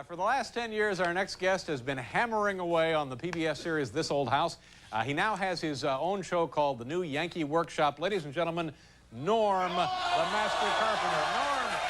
For the last 10 years, our next guest has been hammering away on the PBS series This Old House. He now has his own show called The New Yankee Workshop. Ladies and gentlemen, Norm, the Master Carpenter. Norm!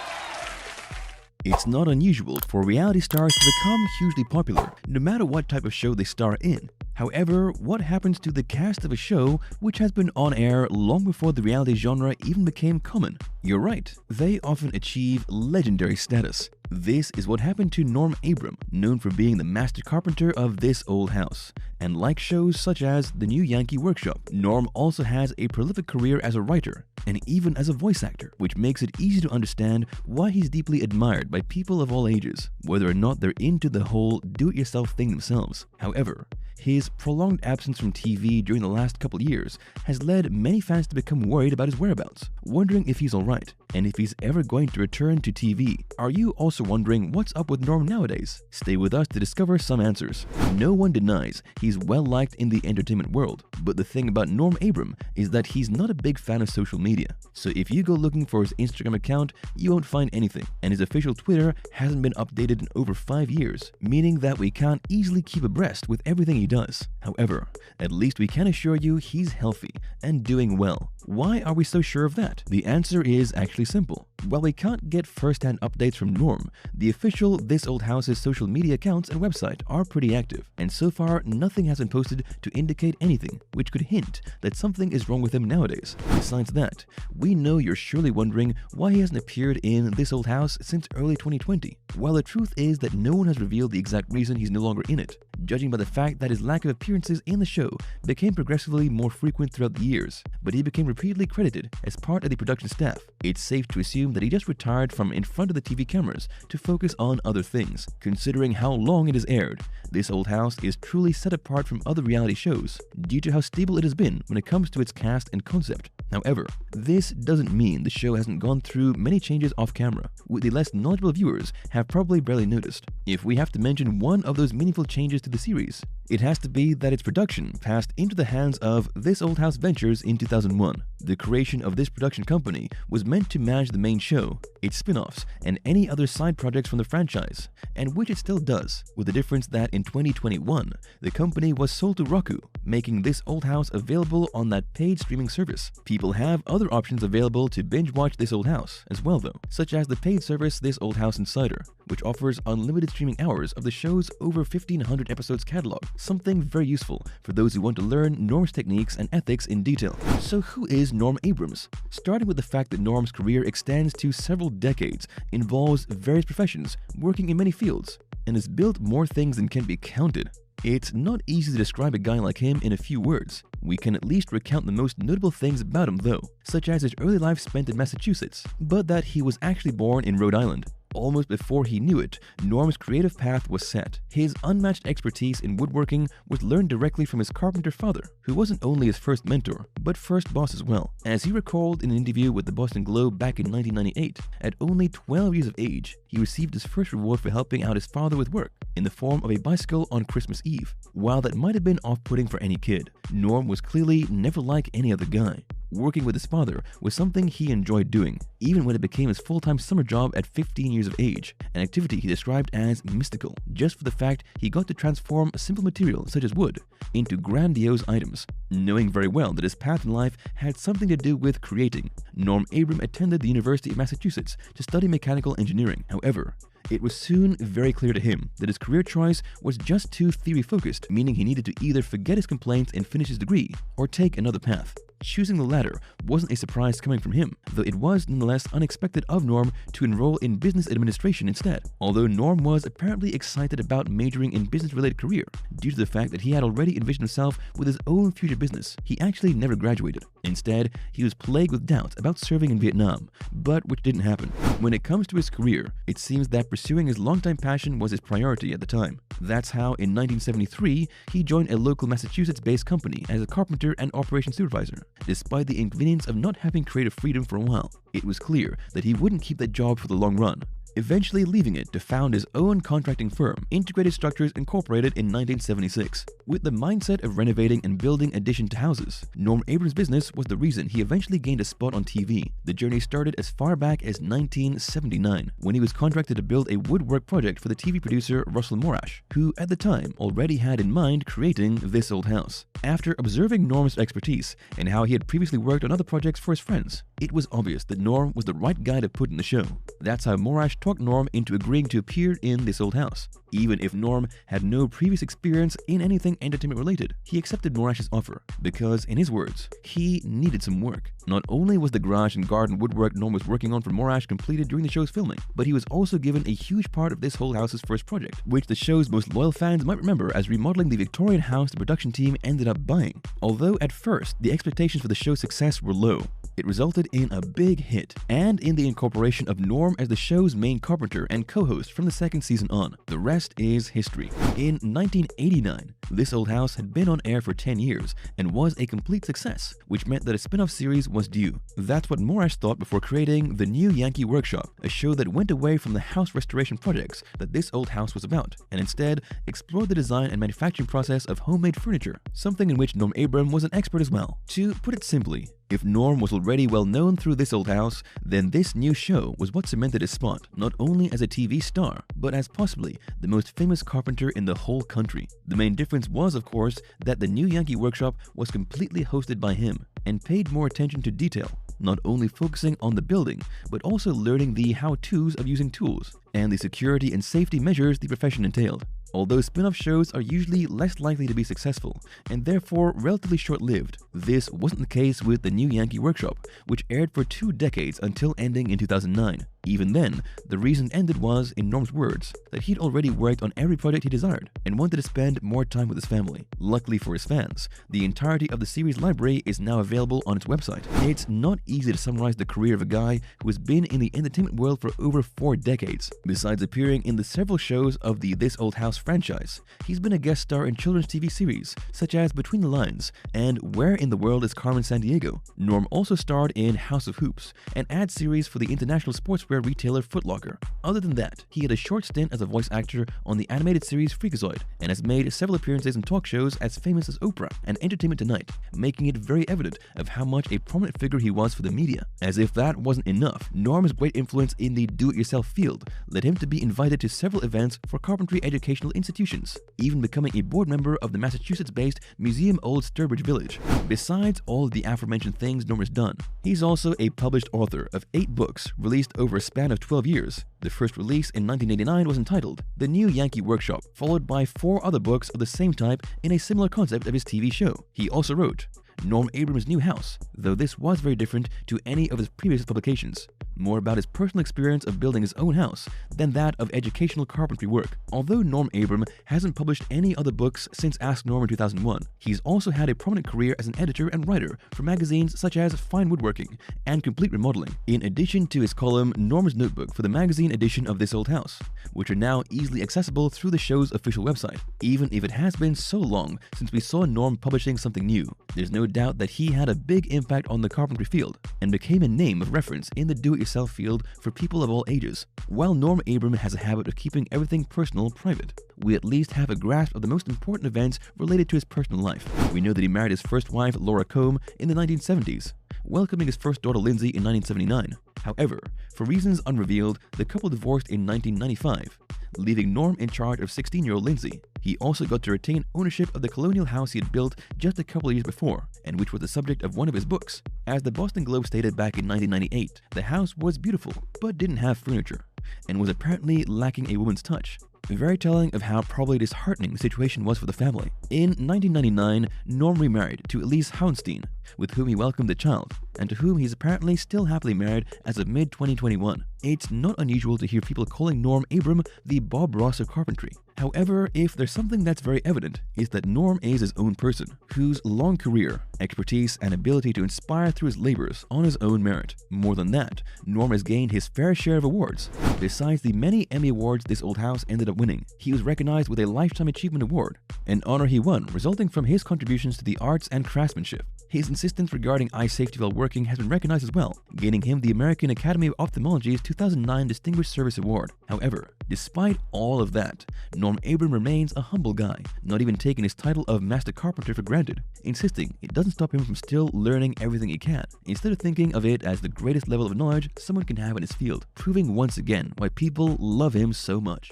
It's not unusual for reality stars to become hugely popular, no matter what type of show they star in. However, what happens to the cast of a show which has been on air long before the reality genre even became common? You're right, they often achieve legendary status. This is what happened to Norm Abram, known for being the master carpenter of This Old House. And like shows such as The New Yankee Workshop, Norm also has a prolific career as a writer and even as a voice actor, which makes it easy to understand why he's deeply admired by people of all ages, whether or not they're into the whole do-it-yourself thing themselves. However, his prolonged absence from TV during the last couple years has led many fans to become worried about his whereabouts, wondering if he's alright, and if he's ever going to return to TV. Are you also wondering what's up with Norm nowadays? Stay with us to discover some answers. No one denies he's well liked in the entertainment world, but the thing about Norm Abram is that he's not a big fan of social media. So if you go looking for his Instagram account, you won't find anything, and his official Twitter hasn't been updated in over 5 years, meaning that we can't easily keep abreast with everything he does. However, at least we can assure you he's healthy and doing well. Why are we so sure of that? The answer is actually simple. While we can't get first-hand updates from Norm, the official This Old House's social media accounts and website are pretty active, and so far nothing has been posted to indicate anything which could hint that something is wrong with him nowadays. Besides that, we know you're surely wondering why he hasn't appeared in This Old House since early 2020. While the truth is that no one has revealed the exact reason he's no longer in it, judging by the fact that his lack of appearances in the show became progressively more frequent throughout the years, but he became repeatedly credited as part of the production staff. It's safe to assume that he just retired from in front of the TV cameras to focus on other things. Considering how long it has aired, This Old House is truly set apart from other reality shows due to how stable it has been when it comes to its cast and concept. However, this doesn't mean the show hasn't gone through many changes off camera, which the less knowledgeable viewers have probably barely noticed. If we have to mention one of those meaningful changes to the series, it has to be that its production passed into the hands of This Old House Ventures in 2001. The creation of this production company was meant to manage the main show, its spin-offs, and any other side projects from the franchise, and which it still does, with the difference that in 2021, the company was sold to Roku, making This Old House available on that paid streaming service. People have other options available to binge-watch This Old House as well though, such as the paid service This Old House Insider, which offers unlimited streaming hours of the show's over 1,500 episodes catalog, something very useful for those who want to learn Norm's techniques and ethics in detail. So who is Norm Abrams? Starting with the fact that Norm's career extends to several decades, involves various professions, working in many fields, and has built more things than can be counted. It's not easy to describe a guy like him in a few words. We can at least recount the most notable things about him though, such as his early life spent in Massachusetts, but that he was actually born in Rhode Island. Almost before he knew it, Norm's creative path was set. His unmatched expertise in woodworking was learned directly from his carpenter father, who wasn't only his first mentor, but first boss as well. As he recalled in an interview with the Boston Globe back in 1998, at only 12 years of age, he received his first reward for helping out his father with work, in the form of a bicycle on Christmas Eve. While that might have been off-putting for any kid, Norm was clearly never like any other guy. Working with his father was something he enjoyed doing, even when it became his full-time summer job at 15 years of age, an activity he described as mystical, just for the fact he got to transform a simple material such as wood into grandiose items. Knowing very well that his path in life had something to do with creating, Norm Abram attended the University of Massachusetts to study mechanical engineering. However, it was soon very clear to him that his career choice was just too theory-focused, meaning he needed to either forget his complaints and finish his degree, or take another path. Choosing the latter wasn't a surprise coming from him, though it was nonetheless unexpected of Norm to enroll in business administration instead. Although Norm was apparently excited about majoring in business-related career, due to the fact that he had already envisioned himself with his own future business, he actually never graduated. Instead, he was plagued with doubts about serving in Vietnam, but which didn't happen. When it comes to his career, it seems that pursuing his longtime passion was his priority at the time. That's how, in 1973, he joined a local Massachusetts-based company as a carpenter and operations supervisor. Despite the inconvenience of not having creative freedom for a while, it was clear that he wouldn't keep that job for the long run, eventually leaving it to found his own contracting firm, Integrated Structures Incorporated, in 1976. with the mindset of renovating and building addition to houses. Norm Abrams' business was the reason he eventually gained a spot on TV. The journey started as far back as 1979, when he was contracted to build a woodwork project for the TV producer Russell Morash, who at the time already had in mind creating This Old House. After observing Norm's expertise and how he had previously worked on other projects for his friends, it was obvious that Norm was the right guy to put in the show. That's how Morash talked Norm into agreeing to appear in This Old House. Even if Norm had no previous experience in anything entertainment related, he accepted Morash's offer because, in his words, he needed some work. Not only was the garage and garden woodwork Norm was working on for Morash completed during the show's filming, but he was also given a huge part of This Old House's first project, which the show's most loyal fans might remember as remodeling the Victorian house the production team ended up buying. Although at first, the expectations for the show's success were low, it resulted in a big hit, and in the incorporation of Norm as the show's main carpenter and co-host from the second season on. The rest is history. In 1989, This Old House had been on air for 10 years and was a complete success, which meant that a spin-off series was due. That's what Morash thought before creating The New Yankee Workshop, a show that went away from the house restoration projects that This Old House was about, and instead explored the design and manufacturing process of homemade furniture, something in which Norm Abrams was an expert as well. To put it simply, if Norm was already well known through This Old House, then this new show was what cemented his spot, not only as a TV star, but as possibly the most famous carpenter in the whole country. The main difference was, of course, that the New Yankee Workshop was completely hosted by him and paid more attention to detail, not only focusing on the building, but also learning the how-tos of using tools and the security and safety measures the profession entailed. Although spin-off shows are usually less likely to be successful, and therefore relatively short-lived, this wasn't the case with The New Yankee Workshop, which aired for 2 decades until ending in 2009. Even then, the reason it ended was, in Norm's words, that he'd already worked on every project he desired and wanted to spend more time with his family. Luckily for his fans, the entirety of the series library is now available on its website. It's not easy to summarize the career of a guy who has been in the entertainment world for over 4 decades. Besides appearing in the several shows of the This Old House franchise, he's been a guest star in children's TV series such as Between the Lines and Where in the World is Carmen Sandiego. Norm also starred in House of Hoops, an ad series for the international sportswear retailer Foot Locker. Other than that, he had a short stint as a voice actor on the animated series Freakazoid and has made several appearances in talk shows as famous as Oprah and Entertainment Tonight, making it very evident of how much a prominent figure he was for the media. As if that wasn't enough, Norm's great influence in the do-it-yourself field led him to be invited to several events for carpentry educational institutions, even becoming a board member of the Massachusetts-based Museum Old Sturbridge Village. Besides all of the aforementioned things Norm has done, he's also a published author of 8 books released over a span of 12 years. The first release in 1989 was entitled The New Yankee Workshop, followed by 4 other books of the same type in a similar concept of his TV show. He also wrote Norm Abrams' New House, though this was very different to any of his previous publications, more about his personal experience of building his own house than that of educational carpentry work. Although Norm Abrams hasn't published any other books since Ask Norm in 2001, he's also had a prominent career as an editor and writer for magazines such as Fine Woodworking and Complete Remodeling, in addition to his column Norm's Notebook for the magazine edition of This Old House, which are now easily accessible through the show's official website. Even if it has been so long since we saw Norm publishing something new, there's no doubt that he had a big impact on the carpentry field and became a name of reference in the do-it-yourself field for people of all ages. While Norm Abrams has a habit of keeping everything personal private, we at least have a grasp of the most important events related to his personal life. We know that he married his first wife, Laura Combe, in the 1970s, welcoming his first daughter Lindsay in 1979. However, for reasons unrevealed, the couple divorced in 1995, leaving Norm in charge of 16-year-old Lindsay. He also got to retain ownership of the colonial house he had built just a couple of years before, and which was the subject of one of his books. As the Boston Globe stated back in 1998, the house was beautiful, but didn't have furniture, and was apparently lacking a woman's touch. Very telling of how probably disheartening the situation was for the family. In 1999, Norm remarried to Elise Hauenstein, with whom he welcomed a child, and to whom he's apparently still happily married as of mid-2021. It's not unusual to hear people calling Norm Abrams the Bob Ross of carpentry. However, if there's something that's very evident, it's that Norm is his own person, whose long career, expertise, and ability to inspire through his labors on his own merit. More than that, Norm has gained his fair share of awards. Besides the many Emmy Awards This Old House ended up winning, he was recognized with a Lifetime Achievement Award, an honor he won resulting from his contributions to the arts and craftsmanship. His insistence regarding eye safety while working has been recognized as well, gaining him the American Academy of Ophthalmology's 2009 Distinguished Service Award. However, despite all of that, Norm Abram remains a humble guy, not even taking his title of Master Carpenter for granted, insisting it doesn't stop him from still learning everything he can, instead of thinking of it as the greatest level of knowledge someone can have in his field, proving once again why people love him so much.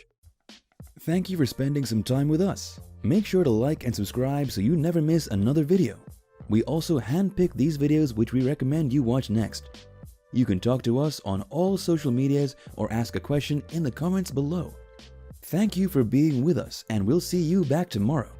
Thank you for spending some time with us. Make sure to like and subscribe so you never miss another video. We also handpick these videos which we recommend you watch next. You can talk to us on all social medias or ask a question in the comments below. Thank you for being with us, and we'll see you back tomorrow.